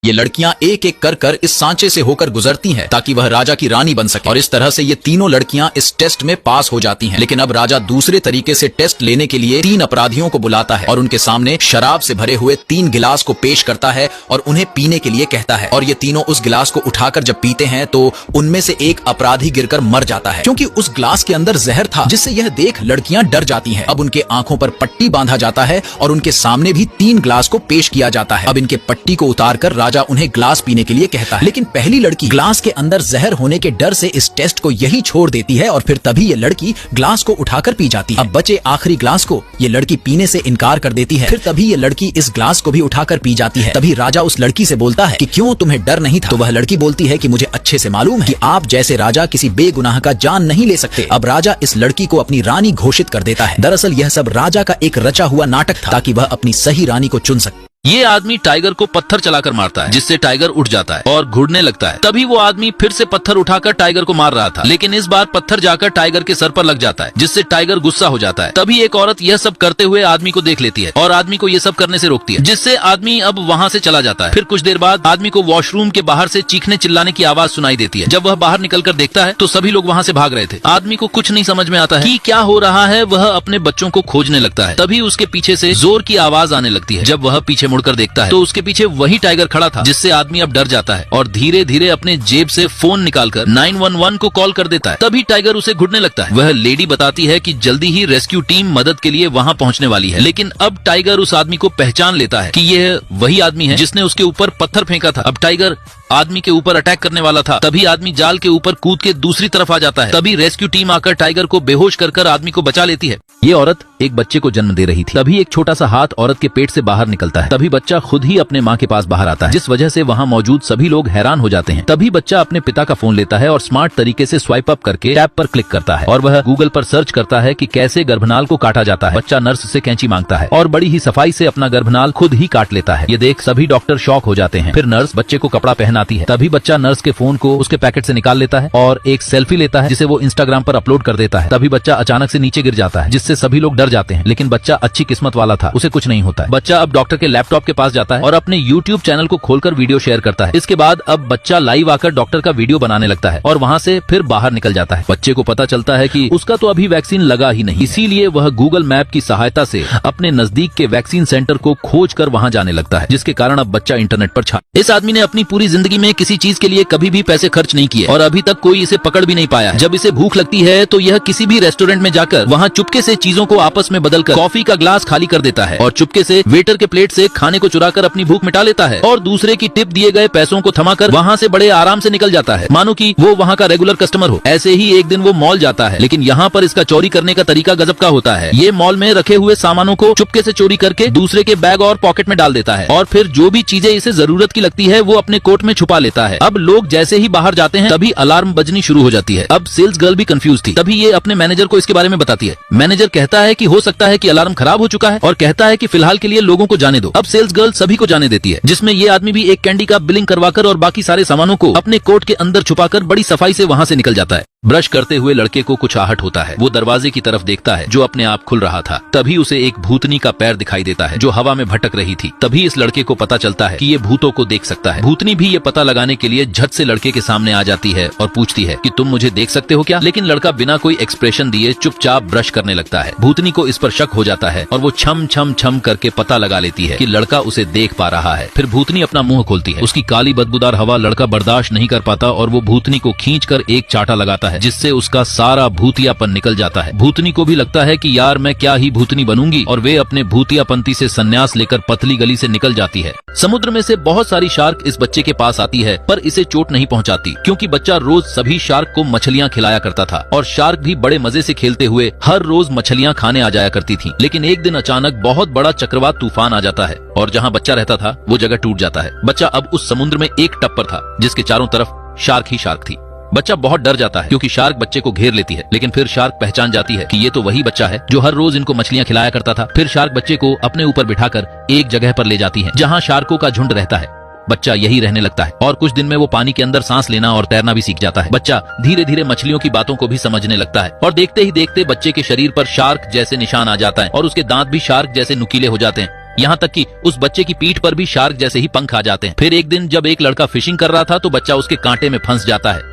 ये लड़कियां एक एक कर कर इस सांचे से होकर गुजरती हैं ताकि वह राजा की रानी बन सके और इस तरह से ये तीनों लड़कियां इस टेस्ट में पास हो जाती हैं। लेकिन अब राजा दूसरे तरीके से टेस्ट लेने के लिए 3 अपराधियों को बुलाता है और उनके सामने शराब से भरे हुए 3 गिलास को पेश करता है और उन्हें पीने के लिए कहता है। और ये तीनों उस गिलास को उठाकर जब पीते हैं तो उनमें से एक अपराधी गिरकर मर जाता है क्योंकि उस गिलास के अंदर जहर था, जिससे यह देख लड़कियां डर जाती हैं। अब उनके आंखों पर पट्टी बांधा जाता है और उनके सामने भी 3 गिलास को पेश किया जाता है। अब इनके पट्टी को उतारकर राजा उन्हें गिलास पीने के लिए कहता है, लेकिन पहली लड़की गिलास के अंदर जहर होने के डर से इस टेस्ट को यही छोड़ देती है और फिर तभी ये लड़की गिलास को उठाकर पी जाती है। अब बचे आखिरी गिलास को ये लड़की पीने से इनकार कर देती है। फिर तभी ये लड़की इस गिलास को भी उठाकर पी जाती है। तभी राजा उस लड़की से बोलता है कि क्यों तुम्हें डर नहीं था? तो वह लड़की बोलती है कि मुझे अच्छे से मालूम है कि आप जैसे राजा किसी बेगुनाह का जान नहीं ले सकते। अब राजा इस लड़की को अपनी रानी घोषित कर देता है। दरअसल यह सब राजा का एक रचा हुआ नाटक था ताकि वह अपनी सही रानी को चुन सके। ये आदमी टाइगर को पत्थर चलाकर मारता है, जिससे टाइगर उठ जाता है और घुड़ने लगता है। तभी वो आदमी फिर से पत्थर उठाकर टाइगर को मार रहा था, लेकिन इस बार पत्थर जाकर टाइगर के सर पर लग जाता है, जिससे टाइगर गुस्सा हो जाता है। तभी एक औरत यह सब करते हुए आदमी को देख लेती है और आदमी को ये सब करने से रोकती है, जिससे आदमी अब वहाँ से चला जाता है। फिर कुछ देर बाद आदमी को वॉशरूम के बाहर से चीखने चिल्लाने की आवाज सुनाई देती है। जब वह बाहर निकलकर देखता है तो सभी लोग वहाँ से भाग रहे थे। आदमी को कुछ नहीं समझ में आता है कि क्या हो रहा है। वह अपने बच्चों को खोजने लगता है। तभी उसके पीछे से जोर की आवाज आने लगती है। जब वह पीछे मुड़कर देखता है तो उसके पीछे वही टाइगर खड़ा था, जिससे आदमी अब डर जाता है और धीरे धीरे अपने जेब से फोन निकालकर 911 को कॉल कर देता है। तभी टाइगर उसे घुटने लगता है। वह लेडी बताती है कि जल्दी ही रेस्क्यू टीम मदद के लिए वहां पहुंचने वाली है। लेकिन अब टाइगर उस आदमी को पहचान लेता है कि यह वही आदमी है जिसने उसके ऊपर पत्थर फेंका था। अब टाइगर आदमी के ऊपर अटैक करने वाला था। तभी आदमी जाल के ऊपर कूद के दूसरी तरफ आ जाता है। तभी रेस्क्यू टीम आकर टाइगर को बेहोश कर आदमी को बचा लेती है। ये औरत एक बच्चे को जन्म दे रही थी। तभी एक छोटा सा हाथ औरत के पेट से बाहर निकलता है। तभी बच्चा खुद ही अपने माँ के पास बाहर आता है, जिस वजह से वहाँ मौजूद सभी लोग हैरान हो जाते हैं। तभी बच्चा अपने पिता का फोन लेता है और स्मार्ट तरीके से स्वाइप अप करके टैब पर क्लिक करता है और वह गूगल पर सर्च करता है कि कैसे गर्भनाल को काटा जाता है। बच्चा नर्स से कैंची मांगता है और बड़ी ही सफाई से अपना गर्भनाल खुद ही काट लेता है। ये देख सभी डॉक्टर शॉक हो जाते हैं। फिर नर्स बच्चे को कपड़ा पहनाती है। तभी बच्चा नर्स के फोन को उसके पैकेट से निकाल लेता है और एक सेल्फी लेता है, जिसे वो इंस्टाग्राम पर अपलोड कर देता है। तभी बच्चा अचानक से नीचे गिर जाता है, जिससे सभी लोग डर जाते हैं। लेकिन बच्चा अच्छी किस्मत वाला था, उसे कुछ नहीं होता है। बच्चा अब डॉक्टर के लैपटॉप के पास जाता है और अपने YouTube चैनल को खोलकर वीडियो शेयर करता है। इसके बाद अब बच्चा लाइव आकर डॉक्टर का वीडियो बनाने लगता है और वहाँ से फिर बाहर निकल जाता है। बच्चे को पता चलता है कि उसका तो अभी वैक्सीन लगा ही नहीं, इसीलिए वह गूगल मैप की सहायता से अपने नजदीक के वैक्सीन सेंटर को खोज कर वहाँ जाने लगता है, जिसके कारण अब बच्चा इंटरनेट पर छा। इस आदमी ने अपनी पूरी जिंदगी में किसी चीज के लिए कभी भी पैसे खर्च नहीं किए और अभी तक कोई इसे पकड़ भी नहीं पाया। जब इसे भूख लगती है तो यह किसी भी रेस्टोरेंट में जाकर वहाँ चुपके से चीजों को आपस में बदलकर कॉफी का ग्लास खाली कर देता है और चुपके से वेटर के प्लेट से खाने को चुराकर अपनी भूख मिटा लेता है और दूसरे की टिप दिए गए पैसों को थमाकर वहाँ से बड़े आराम से निकल जाता है, मानो कि वो वहाँ का रेगुलर कस्टमर हो। ऐसे ही एक दिन वो मॉल जाता है, लेकिन यहाँ पर इसका चोरी करने का तरीका गजब का होता है। ये मॉल में रखे हुए सामानों को चुपके से चोरी करके दूसरे के बैग और पॉकेट में डाल देता है और फिर जो भी चीजें इसे जरूरत की लगती है वो अपने कोट में छुपा लेता है। अब लोग जैसे ही बाहर जाते हैं तभी अलार्म बजनी शुरू हो जाती है। अब सेल्स गर्ल भी कंफ्यूज थी। तभी ये अपने मैनेजर को इसके बारे में बताती है। मैनेजर कहता है कि हो सकता है कि अलार्म खराब हो चुका है और कहता है कि फिलहाल के लिए लोगों को जाने दो। अब सेल्स गर्ल सभी को जाने देती है, जिसमें ये आदमी भी एक कैंडी का बिलिंग करवाकर और बाकी सारे सामानों को अपने कोट के अंदर छुपाकर बड़ी सफाई से वहाँ से निकल जाता है। ब्रश करते हुए लड़के को कुछ आहट होता है। वो दरवाजे की तरफ देखता है जो अपने आप खुल रहा था। तभी उसे एक भूतनी का पैर दिखाई देता है जो हवा में भटक रही थी। तभी इस लड़के को पता चलता है कि ये भूतों को देख सकता है। भूतनी भी ये पता लगाने के लिए झट से लड़के के सामने आ जाती है और पूछती है कि तुम मुझे देख सकते हो क्या? लेकिन लड़का बिना कोई एक्सप्रेशन दिए चुपचाप ब्रश करने लगता है। भूतनी को इस पर शक हो जाता है और वो छम छम छम करके पता लगा लेती है कि लड़का उसे देख पा रहा है। फिर भूतनी अपना मुंह खोलती है। उसकी काली बदबूदार हवा लड़का बर्दाश्त नहीं कर पाता और वो भूतनी को खींच कर एक चाटा लगाता है, जिससे उसका सारा भूतियापन निकल जाता है। भूतनी को भी लगता है कि यार मैं क्या ही भूतनी बनूंगी और वे अपने भूतियापंती से संन्यास लेकर पतली गली से निकल जाती है। समुद्र में से बहुत सारी शार्क इस बच्चे के पास आती है, पर इसे चोट नहीं पहुंचाती क्योंकि बच्चा रोज सभी शार्क को मछलियां खिलाया करता था और शार्क भी बड़े मजे से खेलते हुए हर रोज मछलियां खाने आ जाया करती थी। लेकिन एक दिन अचानक बहुत बड़ा चक्रवात तूफान आ जाता है और जहाँ बच्चा रहता था वो जगह टूट जाता है। बच्चा अब उस समुद्र में एक टप्पर था जिसके चारों तरफ शार्क ही शार्क थी। बच्चा बहुत डर जाता है क्योंकि शार्क बच्चे को घेर लेती है, लेकिन फिर शार्क पहचान जाती है कि ये तो वही बच्चा है जो हर रोज इनको मछलियां खिलाया करता था। फिर शार्क बच्चे को अपने ऊपर बिठाकर एक जगह पर ले जाती है जहां शार्कों का झुंड रहता है। बच्चा यही रहने लगता है और कुछ दिन में वो पानी के अंदर सांस लेना और तैरना भी सीख जाता है। बच्चा धीरे धीरे मछलियों की बातों को भी समझने लगता है और देखते ही देखते बच्चे के शरीर पर शार्क जैसे निशान आ जाता है और उसके दांत भी शार्क जैसे नुकीले हो जाते हैं। यहाँ तक कि उस बच्चे की पीठ पर भी शार्क जैसे ही पंख आ जाते हैं। फिर एक दिन जब एक लड़का फिशिंग कर रहा था तो बच्चा उसके कांटे में फंस जाता है।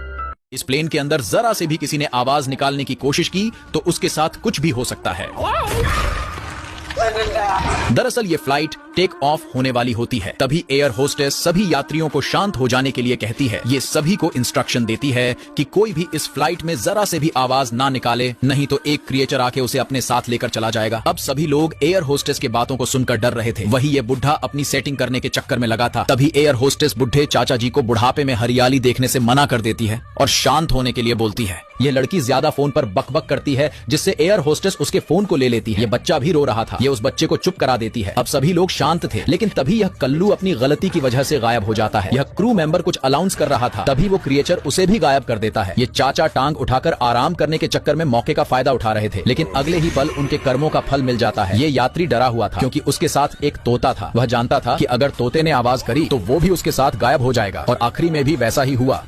इस प्लेन के अंदर जरा से भी किसी ने आवाज निकालने की कोशिश की तो उसके साथ कुछ भी हो सकता है। दरअसल ये फ्लाइट टेक ऑफ होने वाली होती है, तभी एयर होस्टेस सभी यात्रियों को शांत हो जाने के लिए कहती है। ये सभी को इंस्ट्रक्शन देती है कि कोई भी इस फ्लाइट में जरा से भी आवाज ना निकाले, नहीं तो एक क्रिएचर आके उसे अपने साथ लेकर चला जाएगा। अब सभी लोग एयर होस्टेस के बातों को सुनकर डर रहे थे। वही ये बुढ़ा अपनी सेटिंग करने के चक्कर में लगा था। तभी एयर होस्टेस बुढ़े चाचा जी को बुढ़ापे में हरियाली देखने से मना कर देती है और शांत होने के लिए बोलती है। ये लड़की ज्यादा फोन पर बकबक करती है जिससे एयर होस्टेस उसके फोन को ले लेती है। ये बच्चा भी रो रहा था, ये उस बच्चे को चुप करा देती है। अब सभी लोग शांत थे, लेकिन तभी यह कल्लू अपनी गलती की वजह से गायब हो जाता है। यह क्रू मेंबर कुछ अनाउंस कर रहा था, तभी वो क्रिएचर उसे भी गायब कर देता है। ये चाचा टांग उठाकर आराम करने के चक्कर में मौके का फायदा उठा रहे थे, लेकिन अगले ही पल उनके कर्मों का फल मिल जाता है। ये यात्री डरा हुआ था क्योंकि उसके साथ एक तोता था। वह जानता था कि अगर तोते ने आवाज करी तो वो भी उसके साथ गायब हो जाएगा और आखिरी में भी वैसा ही हुआ।